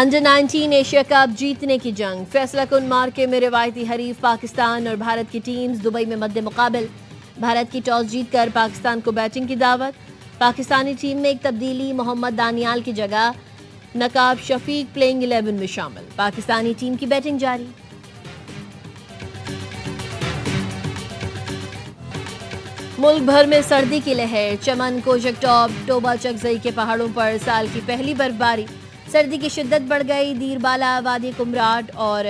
Under 19 Asia cup जीतने की जंग, फैसला कुन मार्के में रिवायती हरीफ पाकिस्तान और भारत की टीम्स दुबई में मद्दे मुकाबल। भारत की टॉस जीतकर पाकिस्तान को बैटिंग की दावत। पाकिस्तानी टीम में एक तब्दीली, मोहम्मद दानियाल की जगह नकाब शफीक प्लेइंग 11 में शामिल। पाकिस्तानी टीम की बैटिंग जारी। मुल्क भर में सर्दी की लहर, चमन, कोशक टॉप, टोबा चकजई के पहाड़ों पर साल की पहली बर्फबारी। सर्दी की शिद्दत बढ़ गई। दीरबाला, वादी कुमराट और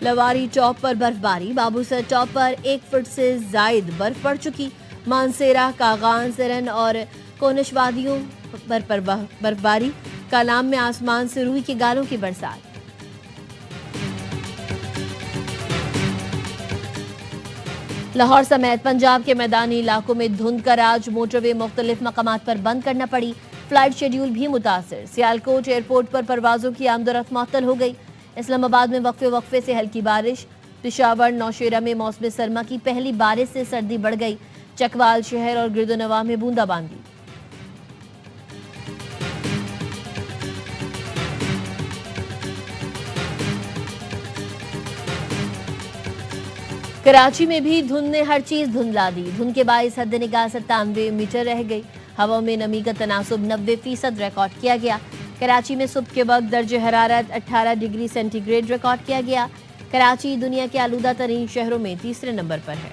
लवारी टॉप पर बर्फबारी। बाबूसर टॉप पर 1 फुट से जायद बर्फ पड़ चुकी। मानसेरा, कागान, सिरन और कोनिश वादियों पर बर्फबारी। कालाम में आसमान से रूई के गालों की बरसात। लाहौर समेत पंजाब के मैदानी इलाकों में धुंध का राज, मोटरवे मुख्तलिफ मकामात पर बंद करना पड़ी। फ्लाइट शेड्यूल भी मुतासर। सियालकोट एयरपोर्ट पर परवाजों की आमदोरफ्त मुअत्तल हो गई। इस्लामाबाद में वक्फे से हल्की बारिश। पेशावर, नौशेरा में मौसम सरमा की पहली बारिश से सर्दी बढ़ गई। चकवाल शहर और गिरदोनवाह में बूंदाबांदी। कराची में भी धुंध ने हर चीज धुंधला दी। धुंध के बायस हद निगाह 97 मीटर रह गई। हवा में नमी का तनासुब 90% रिकॉर्ड किया गया। कराची में सुबह के वक्त दर्ज हरारत 18 डिग्री सेंटीग्रेड रिकॉर्ड किया गया। कराची दुनिया के आलूदा तरीन शहरों में तीसरे नंबर पर है।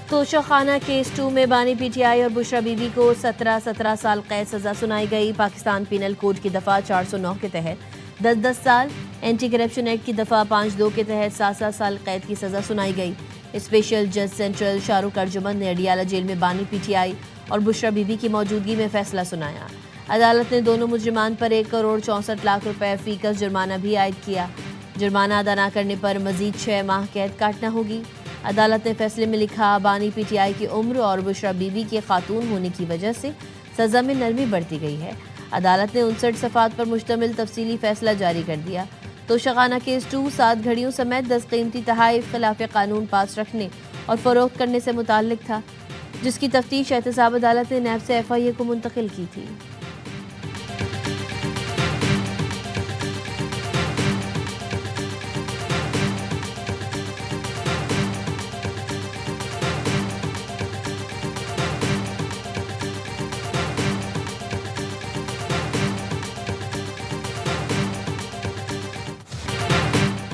तोशाखाना केस 2 में बानी पीटीआई और बुशरा बीबी को 17 साल कैद सजा सुनाई गई। पाकिस्तान पीनल कोड की दफा 409 के तहत 10 साल, एंटी करप्शन एक्ट की दफा 52 के तहत 7 साल कैद की सजा सुनाई गई। स्पेशल जज सेंट्रल शाहरुख अर्जुमन ने अडियाला जेल में बानी पीटीआई और बुशरा बीबी की मौजूदगी में फैसला सुनाया। अदालत ने दोनों मुजरिमान पर 1 करोड़ 64 लाख रुपए फीकस जुर्माना भी आयद किया। जुर्माना अदा न करने पर मजीद 6 माह कैद काटना होगी। अदालत ने फैसले में लिखा, बानी पीटीआई की उम्र और बुशरा बीबी के खातून होने की वजह से सजा में नरमी बढ़ती गई है। अदालत ने 59 सफ़ात पर मुश्तमिल तफसीली फैसला जारी कर दिया। तोशाखाना केस 2 7 घड़ियों समेत 10 कीमती तहाइफ खिलाफ कानून पास रखने और फरोख्त करने से मुताल्लिक था, जिसकी तफ्तीश एहतसाब अदालत ने नैब से FIA को मुंतकिल की थी।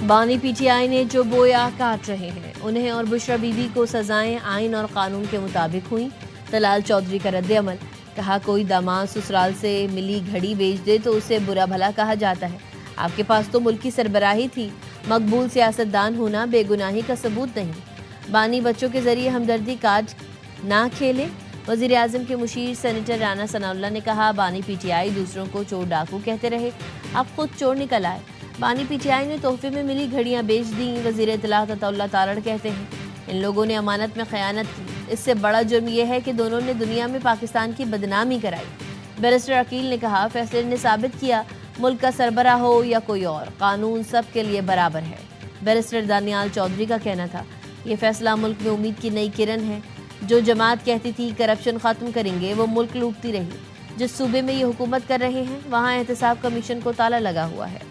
बानी पीटीआई ने जो बोया काट रहे हैं, उन्हें और बुशरा बीबी को सजाएं आइन और कानून के मुताबिक हुई। तलाल चौधरी का रद्द अमल, कहा कोई दामाद ससुराल से मिली घड़ी बेच दे तो उसे बुरा भला कहा जाता है। आपके पास तो मुल्क की सरबराही थी, मकबूल सियासतदान होना बेगुनाही का सबूत नहीं। बानी बच्चों के जरिए हमदर्दी कार्ड ना खेले। वजीर आजम के मुशीर सेनेटर राना सनाउल्लाह ने कहा, बानी पीटीआई दूसरों को चोर डाकू कहते रहे, अब खुद चोर निकल आए। बानी पीटीआई ने तोहफे में मिली घड़ियां बेच दी। वजीर इत्तलात अताउल्लाह तारड़ कहते हैं, इन लोगों ने अमानत में खयानत की। इससे बड़ा जुर्म यह है कि दोनों ने दुनिया में पाकिस्तान की बदनामी कराई। बैरिस्टर अकील ने कहा, फैसले ने साबित किया मुल्क का सरबरा हो या कोई और, कानून सब के लिए बराबर है। बैरिस्टर दानियाल चौधरी का कहना था, ये फैसला मुल्क में उम्मीद की नई किरण है। जो जमात कहती थी करप्शन खत्म करेंगे, वो मुल्क लूटती रही। जिस सूबे में ये हुकूमत कर रहे हैं, वहाँ एहतसाब कमीशन को ताला लगा हुआ है।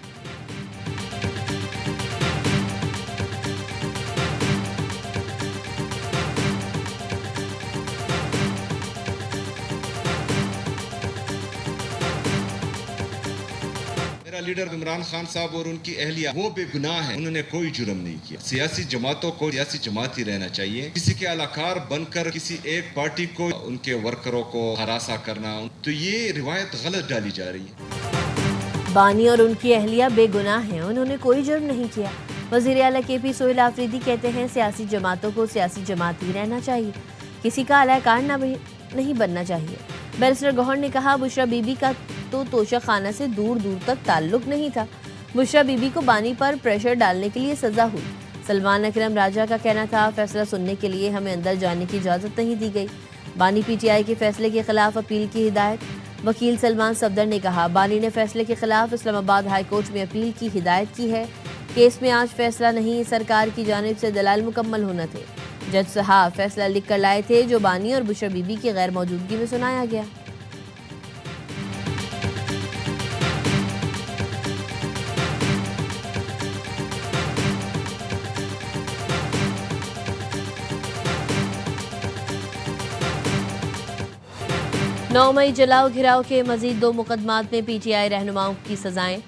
लीडर इमरान खान साहब और उनकी अहलिया वो बेगुनाह हैं, उन्होंने कोई जुर्म नहीं किया। सियासी जमातों को सियासी जमात ही रहना चाहिए। किसी के अलाकार बनकर किसी एक पार्टी को, उनके वर्करों को हरासा करना, तो ये रिवायत गलत डाली जा रही है। बानी और उनकी अहलिया बेगुनाह हैं, उन्होंने कोई जुर्म नहीं किया। वज़ीर आला KP सोहेल आफरीदी कहते हैं, सियासी जमातों को सियासी जमात ही रहना चाहिए, किसी का अलाकार नहीं बनना चाहिए। बैरिस्टर गौहर ने कहा, बुशरा बीबी का तो तोशाखाना से दूर दूर तक ताल्लुक नहीं था। बुशरा बीबी को बानी पर प्रेशर डालने के लिए सजा हुई। सलमान अकरम राजा का कहना था, फैसला सुनने के लिए हमें अंदर जाने की इजाज़त नहीं दी गई। बानी पीटीआई के फैसले के खिलाफ अपील की हिदायत। वकील सलमान सफदर ने कहा, बानी ने फैसले के खिलाफ इस्लामाबाद हाई कोर्ट में अपील की हिदायत की है। केस में आज फैसला नहीं, सरकार की जानिब से दलाल मुकम्मल होना थे। जज साहब फैसला लिख कर लाए थे, जो बानी और बुशरा बीबी की गैर मौजूदगी में सुनाया गया। 9 मई जलाओ घिराव के मजीद 2 मुकदमात में पीटीआई रहनुमाओं की सजाएं।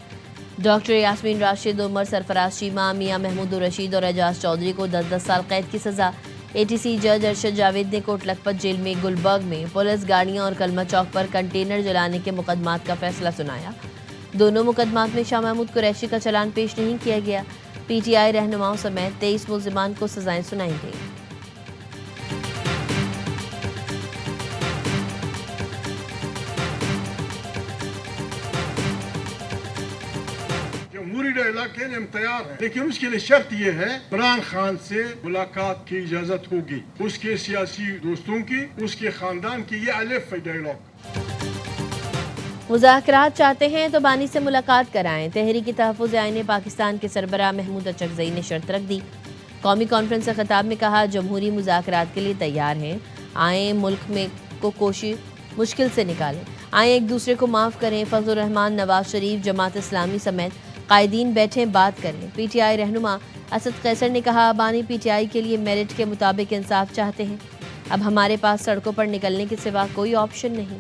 डॉक्टर यास्मीन राशिद, उमर सरफराज चीमा, मियां महमूद रशीद और एजाज चौधरी को 10-10 साल कैद की सजा। एटीसी जज अरशद जावेद ने कोट लखपत जेल में गुलबर्ग में पुलिस गाड़ियां और कलमा चौक पर कंटेनर जलाने के मुकदमात का फैसला सुनाया। दोनों मुकदमात में शाह महमूद कुरैशी का चालान पेश नहीं किया गया। पीटीआई रहनुमाओं समेत 23 मुल्जिमान को सजाएं सुनाई गई। मुरीदा इलाके में हम तैयार हैं, लेकिन उसके लिए शर्त यह है इमरान खान से मुलाकात की इजाजत होगी, उसके सियासी दोस्तों की, उसके खानदान की। ये अलफ डायलॉग। मुज़ाकरात चाहते हैं तो बानी से मुलाकात कराएं। तहरीकी तहफ़्फ़ुज़ आईन पाकिस्तान के सरबराह महमूद अचकज़ई ने शर्त रख दी। कौमी कॉन्फ्रेंस से खिताब में कहा, जमहूरी मुज़ाकरात के लिए तैयार हैं। आएँ मुल्क में को कोशिश मुश्किल से निकालें। आएँ एक दूसरे को माफ़ करें। फजल रहमान, नवाज शरीफ, जमात इस्लामी समेत कायदीन बैठे बात करें। पीटीआई रहनुमा असद कैसर ने कहा, बानी पीटीआई के लिए मेरिट के मुताबिक इंसाफ चाहते हैं। अब हमारे पास सड़कों पर निकलने के सिवा कोई ऑप्शन नहीं।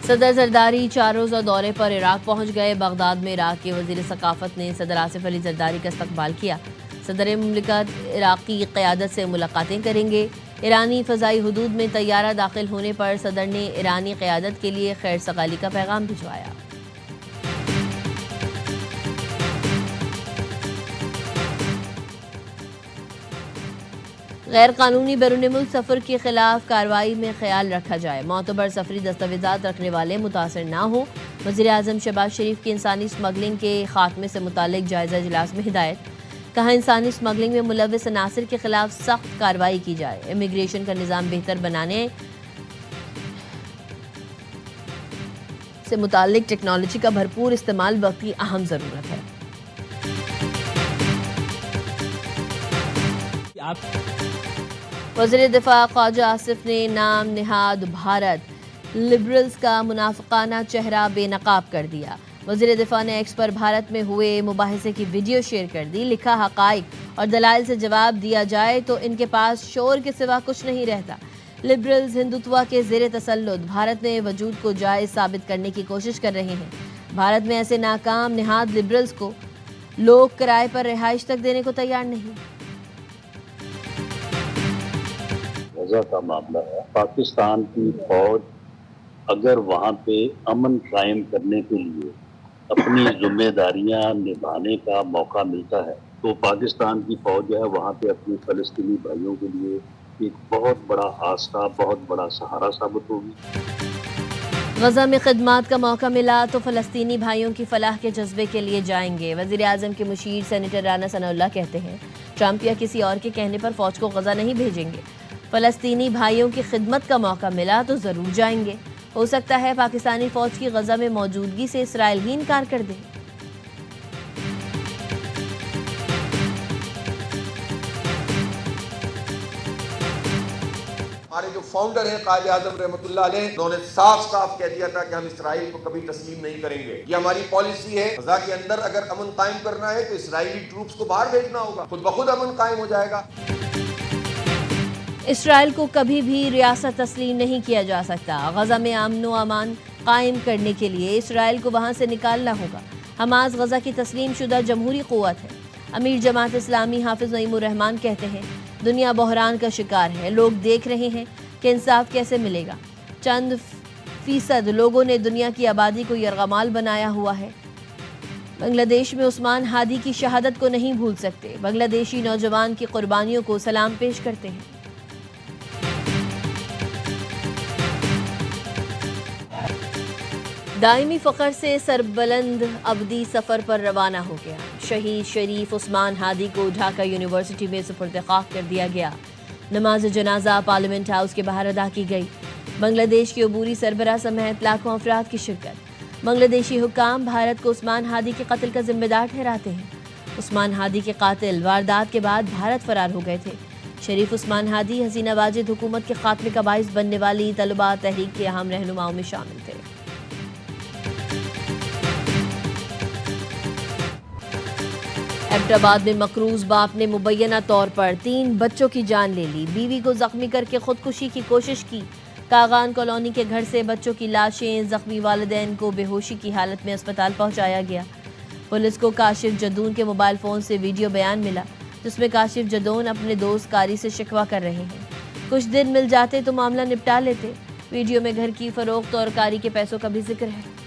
सदर जरदारी 4 रोज़ा दौरे पर इराक पहुंच गए। बगदाद में इराक के वज़ीर सकाफत ने सदर आसिफ अली जरदारी का इस्तकबाल किया। सदर मुमलिकत इराकी क़यादत से मुलाकातें करेंगे। ईरानी फ़ज़ाई हुदूद में तैयारा दाखिल होने पर सदर ने ईरानी क़यादत के लिए खैर सगाली का पैगाम भिजवाया। गैर कानूनी बैरून मुल्क सफ़र के खिलाफ कार्रवाई में ख्याल रखा जाए। मोतबर सफरी दस्तावेज़ात रखने वाले मुतासर ना हो। वज़ीर आज़म शहबाज शरीफ की इंसानी स्मगलिंग के खात्मे से मुतालिक जायज़ा इजलास में हिदायत। कहा, इंसानी स्मगलिंग में मुलव्विस अनासिर के खिलाफ सख्त कार्रवाई की जाए। इमिग्रेशन का निज़ाम बेहतर बनाने से मुतालिक टेक्नोलॉजी का भरपूर इस्तेमाल वक्त की अहम ज़रूरत है। वज़ीर दिफा ख्वाजा आसिफ ने नाम निहाद भारत लिबरल्स का मुनाफिकाना चेहरा बेनकाब कर दिया। वज़ीर दिफा ने एक्स पर भारत में हुए मुबाहिसे की वीडियो शेयर कर दी। लिखा, हक़ाइक़ और दलाइल से जवाब दिया जाए तो इनके पास शोर के सिवा कुछ नहीं रहता। लिबरल्स हिंदुत्व के ज़ेर तसल्लुत भारत में वजूद को जायज़ साबित करने की कोशिश कर रहे हैं। भारत में ऐसे नाकाम निहाद लिबरल्स को लोग किराए पर रिहाइश तक देने को तैयार नहीं। गजा का मामला है। पाकिस्तान की फौज अगर वहाँ पे अमन कायम करने के लिए अपनी जिम्मेदारियां निभाने का मौका मिलता है तो पाकिस्तान की फौज जो है वहाँ पे अपने फ़लस्तीनी भाइयों के लिए एक बहुत बड़ा आसरा, बहुत बड़ा सहारा साबित होगी। गजा में खिदमात का मौका मिला तो फ़लस्तीनी भाइयों की फलाह के जज्बे के लिए जाएंगे। वज़ीर आज़म के मुशीर सेनेटर राना सनाउल्लाह कहते हैं, ट्रंप या किसी और के कहने पर फौज को गजा नहीं भेजेंगे। फ़लस्तीनी भाइयों की खिदमत का मौका मिला तो ज़रूर जाएंगे। हो सकता है पाकिस्तानी फौज की गजा में मौजूदगी से इसराइल ही इनकार कर दे। हमारे जो फाउंडर हैं कायद आज़म रहमतुल्लाह अलैह, उन्होंने साफ कह दिया था कि हम इसराइल को कभी तस्लीम नहीं करेंगे। ये हमारी पॉलिसी है। गजा के अंदर अगर अमन कायम करना है तो इसराइली ट्रूप्स को बाहर भेजना होगा, खुद ब खुद अमन कायम हो जाएगा। इसराइल को कभी भी रियासत तस्लीम नहीं किया जा सकता। गजा में अमन व अमान कायम करने के लिए इसराइल को वहाँ से निकालना होगा। हमास गजा की तस्लीम शुदा जमहूरी क़ुव्वत है। अमीर जमात इस्लामी हाफिज़ नईमुर रहमान कहते हैं, दुनिया बहरान का शिकार है। लोग देख रहे हैं कि इंसाफ कैसे मिलेगा। चंद फीसद लोगों ने दुनिया की आबादी को यरगमाल बनाया हुआ है। बांग्लादेश में उस्मान हादी की शहादत को नहीं भूल सकते। बांग्लादेशी नौजवान की कुर्बानियों को सलाम पेश करते हैं। दायमी फ़ख्र से सरबलंद अबदी सफ़र पर रवाना हो गया। शहीद शरीफ उस्मान हादी को ढाका यूनिवर्सिटी में सुपुर्द खाक कर दिया गया। नमाज जनाजा पार्लियामेंट हाउस के बाहर अदा की गई। बांग्लादेश के अबूरी सरबराह समेत लाखों अफराद की शिरकत। बांग्लादेशी हुक्काम भारत को उस्मान हादी के कत्ल का जिम्मेदार ठहराते हैं। उस्मान हादी के कातिल वारदात के बाद भारत फरार हो गए थे। शरीफ उस्मान हादी हसीना वाजिद हुकूमत के खात्मे का बाइस बनने वाली तलबा तहरीक के अहम रहनुमाओं में शामिल थे। एबटाबाद में मकरूज बाप ने मुबैना तौर पर 3 बच्चों की जान ले ली। बीवी को जख्मी करके खुदकुशी की कोशिश की। कागान कॉलोनी के घर से बच्चों की लाशें, जख्मी वालिदैन को बेहोशी की हालत में अस्पताल पहुंचाया गया। पुलिस को काशिफ जदून के मोबाइल फ़ोन से वीडियो बयान मिला, जिसमें काशिफ जदून अपने दोस्त कारी से शिकवा कर रहे हैं। कुछ दिन मिल जाते तो मामला निपटा लेते। वीडियो में घर की फरोख्त और कारी के पैसों का भी जिक्र है।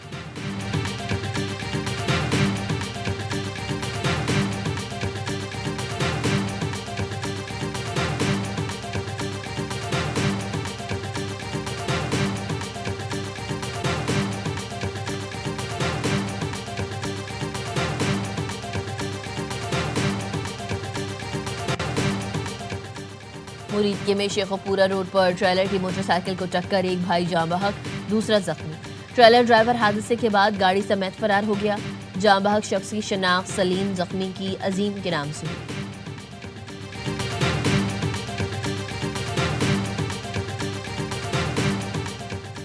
मुरीद के में शेखोपुरा रोड पर ट्रेलर की मोटरसाइकिल को टक्कर, एक भाई जाँ बहक, दूसरा जख्मी। ट्रेलर ड्राइवर हादसे के बाद गाड़ी समेत फरार हो गया। जाँ बहक शख्स की शनाख्त सलीम, जख्मी की अजीम के नाम से हुई।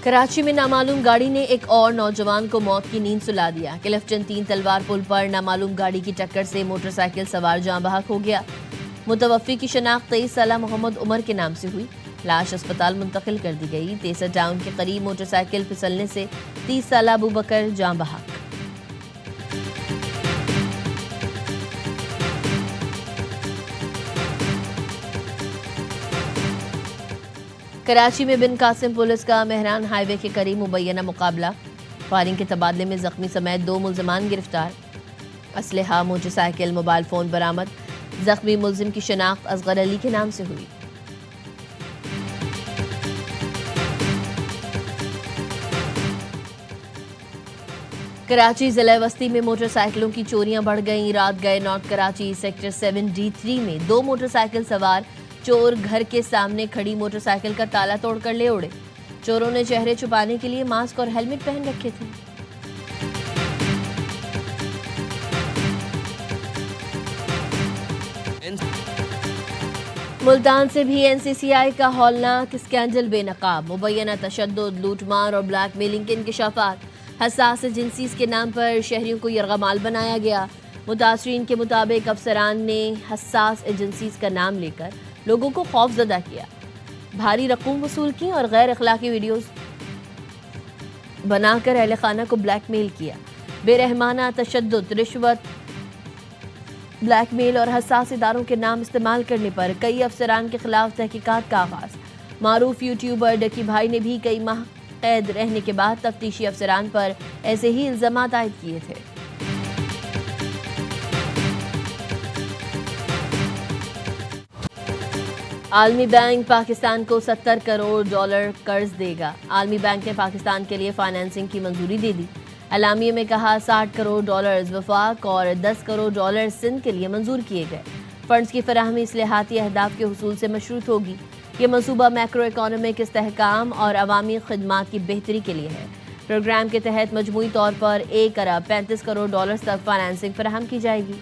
कराची में नामालूम गाड़ी ने एक और नौजवान को मौत की नींद सुला दिया। क्लिफ्टन 3 तलवार पुल पर नामालूम गाड़ी की टक्कर से मोटरसाइकिल सवार जाँ बहक हो गया। मुतवफ़ी की शनाख्त 23 साला मोहम्मद उमर के नाम से हुई। लाश अस्पताल मुंतकिल कर दी गई। तेसर टाउन के करीब मोटरसाइकिल फिसलने से 30 साला अबू बकर जाँ बहक। कराची में बिन कासिम पुलिस का मेहरान हाईवे के करीब मुबैना मुकाबला। फायरिंग के तबादले में जख्मी समेत 2 मुल्ज़िमान गिरफ्तार। असलहा, मोटरसाइकिल, मोबाइल फ़ोन बरामद। जख्मी मुल्जिम की शनाख्त असगर अली के नाम से हुई। कराची जिला वस्ती में मोटरसाइकिलों की चोरियां बढ़ गईं। रात गए नॉर्थ कराची सेक्टर 7D3 में 2 मोटरसाइकिल सवार चोर घर के सामने खड़ी मोटरसाइकिल का ताला तोड़कर ले उड़े। चोरों ने चेहरे छुपाने के लिए मास्क और हेलमेट पहन रखे थे। मुल्तान से भी एनसीसीआई का हौलनाक स्कैंडल बेनकाब। मुबैना तशद्दुद, लूटमार और ब्लैकमेलिंग के इंकशाफात। हसास एजेंसीज के नाम पर शहरियों को यरगमाल बनाया गया। मुतासरीन के मुताबिक अफसरान ने हसास एजेंसीज का नाम लेकर लोगों को खौफजदा किया, भारी रकूम वसूल की और गैर अखलाकी वीडियोस बनाकर अहले खाना को ब्लैकमेल किया। बेरहमाना तशद्दुद, रिश्वत, ब्लैकमेल और हसास इदारों के नाम इस्तेमाल करने पर कई अफसरान के खिलाफ तहकीकात का आगाज। मारूफ यूट्यूबर डकी भाई ने भी कई माह कैद रहने के बाद तफ्तीशी अफसरान पर ऐसे ही इल्जामात आयद किए थे। आलमी बैंक पाकिस्तान को $70 करोड़ कर्ज देगा। आलमी बैंक ने पाकिस्तान के लिए फाइनेंसिंग की मंजूरी दे दी। एलामिया में कहा $60 करोड़ वफाक और $10 करोड़ सिंध के लिए मंजूर किए गए। फंड्स की फराहमी इस्लाहाती अहदाफ के हुसूल से मशरूत होगी। ये मनसूबा मैक्रो इकोनॉमिक इस्तेहकाम और अवामी खदमात की बेहतरी के लिए है। प्रोग्राम के तहत मजमूई तौर पर $1 अरब 35 करोड़ तक फाइनेंसिंग फराहम की जाएगी।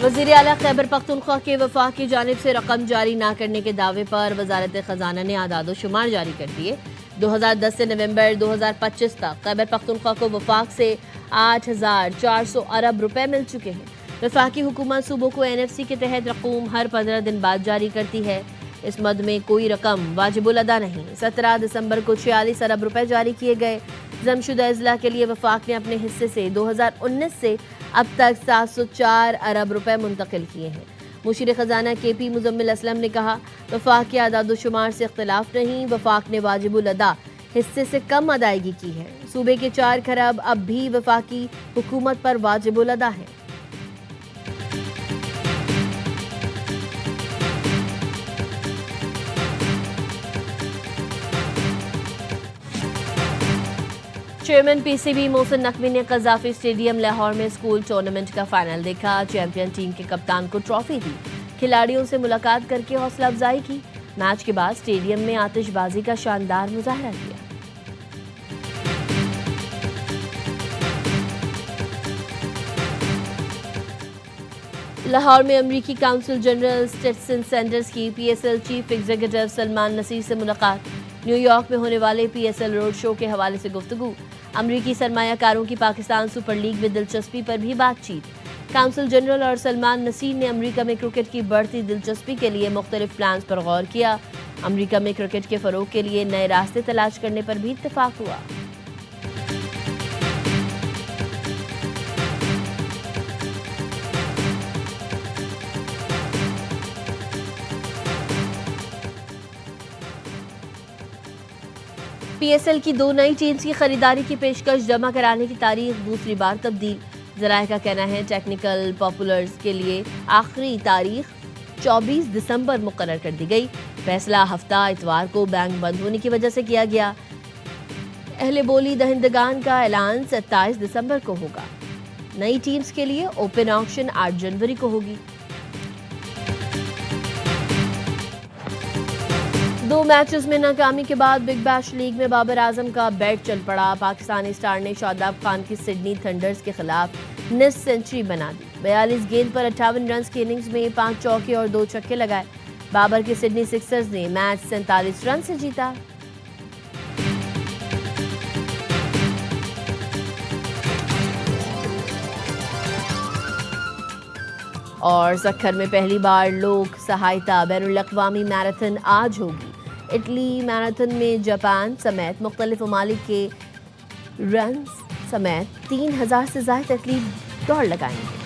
वज़ीर आला खैबर पख्तूनख्वा के वफाक की जानिब से रकम जारी न करने के दावे पर वजारत खजाना ने आदाद शुमार जारी कर दिए। 2010 से नवंबर 2025 तक खैबर पख्तूनख्वा को वफाक से 8,400 अरब रुपए मिल चुके हैं। वफाकी हुकूमत सूबों को NFC के तहत रकूम हर 15 दिन बाद जारी करती है। इस मद में कोई रकम वाजिबुल अदा नहीं। 17 दिसंबर को 46 अरब रुपए जारी किए गए। जमशुदा अजला के लिए वफाक ने अपने हिस्से से 2019 से अब तक 704 अरब रुपए मुंतकिल किए हैं। मुशीर खजाना KP मुजम्मिल असलम ने कहा, वफाक के आदाद शुमार से इख्तिलाफ नहीं, वफाक ने वाजिबुल अदा हिस्से से कम अदायगी की है। सूबे के 4 खरब अब भी वफाकी हुकूमत पर वाजिबुल अदा है। चेयरमैन PCB मोहसिन नकवी ने कज़ाफी स्टेडियम लाहौर में स्कूल टूर्नामेंट का फाइनल देखा। चैंपियन टीम के कप्तान को ट्रॉफी दी। खिलाड़ियों से मुलाकात करके हौसला अफजाई की। मैच के बाद स्टेडियम में आतिशबाजी का शानदार मुजाहरा किया। लाहौर में अमरीकी काउंसिल जनरल स्टेटसन सैंडर्स की PSL chief executive Salman Naseer से मुलाकात। न्यूयॉर्क में होने वाले PSL रोड शो के हवाले से गुफ्तगू। अमरीकी सरमायाकारों की पाकिस्तान सुपर लीग में दिलचस्पी पर भी बातचीत। काउंसिल जनरल और सलमान नसीर ने अमरीका में क्रिकेट की बढ़ती दिलचस्पी के लिए मुख्तलिफ प्लान्स पर गौर किया। अमरीका में क्रिकेट के फरोग के लिए नए रास्ते तलाश करने पर भी इत्तेफाक हुआ। PSL की 2 नई टीम्स की खरीदारी की पेशकश जमा कराने की तारीख दूसरी बार तब्दील। जराये का कहना है टेक्निकल पॉपुलर्स के लिए आखिरी तारीख 24 दिसंबर मुकर्रर कर दी गई। फैसला हफ्ता इतवार को बैंक बंद होने की वजह से किया गया। अहले बोली दहिंदगान का ऐलान 27 दिसंबर को होगा। नई टीम्स के लिए ओपन ऑक्शन 8 जनवरी को होगी। 2 मैचेस में नाकामी के बाद बिग बैश लीग में बाबर आजम का बैट चल पड़ा। पाकिस्तानी स्टार ने शादाब खान की सिडनी थंडर्स के खिलाफ निस सेंचुरी बना दी। 42 गेंद पर 58 रन की इनिंग्स में 5 चौके और 2 छक्के लगाए। बाबर के सिडनी सिक्सर्स ने मैच 47 रन से जीता। और सखर में पहली बार लोक सहायता बैनुल अक़वामी मैराथन आज होगी। इटली मैराथन में जापान समेत मुख्तलिफ ममालिक के रन समेत 3000 से ज़ायद एथलीट दौड़ लगाएंगे।